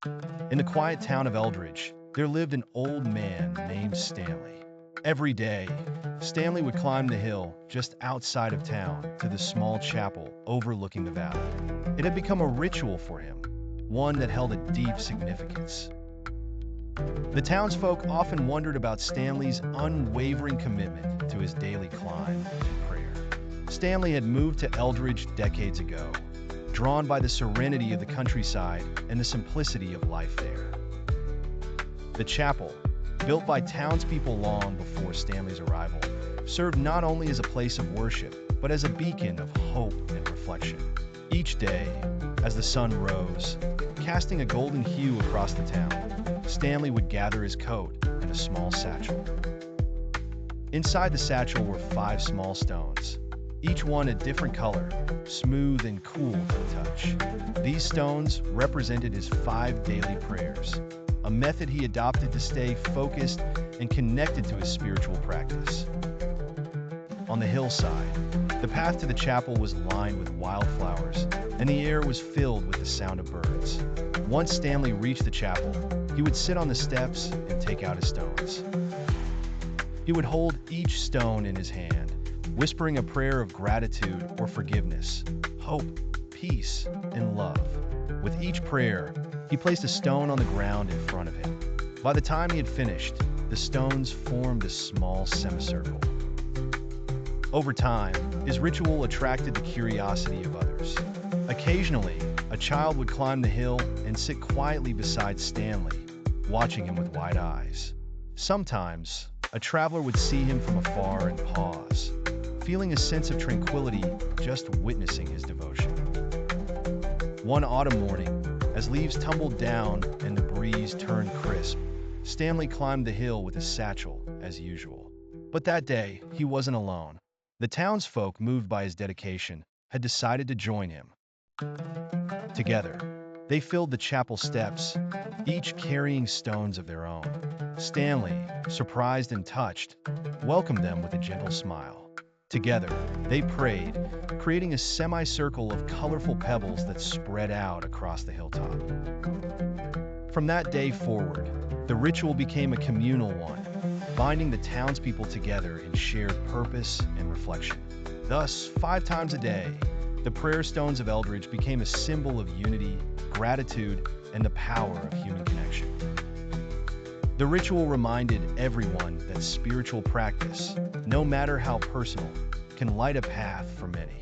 In the quiet town of Eldridge, there lived an old man named Stanley. Every day, Stanley would climb the hill just outside of town to the small chapel overlooking the valley. It had become a ritual for him, one that held a deep significance. The townsfolk often wondered about Stanley's unwavering commitment to his daily climb and prayer. Stanley had moved to Eldridge decades ago, drawn by the serenity of the countryside and the simplicity of life there. The chapel, built by townspeople long before Stanley's arrival, served not only as a place of worship, but as a beacon of hope and reflection. Each day, as the sun rose, casting a golden hue across the town, Stanley would gather his coat and a small satchel. Inside the satchel were 5 small stones, each one a different color, smooth and cool to the touch. These stones represented his 5 daily prayers, a method he adopted to stay focused and connected to his spiritual practice. On the hillside, the path to the chapel was lined with wildflowers, and the air was filled with the sound of birds. Once Stanley reached the chapel, he would sit on the steps and take out his stones. He would hold each stone in his hand, whispering a prayer of gratitude or forgiveness, hope, peace, and love. With each prayer, he placed a stone on the ground in front of him. By the time he had finished, the stones formed a small semicircle. Over time, his ritual attracted the curiosity of others. Occasionally, a child would climb the hill and sit quietly beside Stanley, watching him with wide eyes. Sometimes, a traveler would see him from afar and pause, feeling a sense of tranquility just witnessing his devotion. One autumn morning, as leaves tumbled down and the breeze turned crisp, Stanley climbed the hill with his satchel as usual. But that day, he wasn't alone. The townsfolk, moved by his dedication, had decided to join him. Together, they filled the chapel steps, each carrying stones of their own. Stanley, surprised and touched, welcomed them with a gentle smile. Together, they prayed, creating a semicircle of colorful pebbles that spread out across the hilltop. From that day forward, the ritual became a communal one, binding the townspeople together in shared purpose and reflection. Thus, 5 times a day, the prayer stones of Eldridge became a symbol of unity, gratitude, and the power of human connection. The ritual reminded everyone that spiritual practice, no matter how personal, can light a path for many.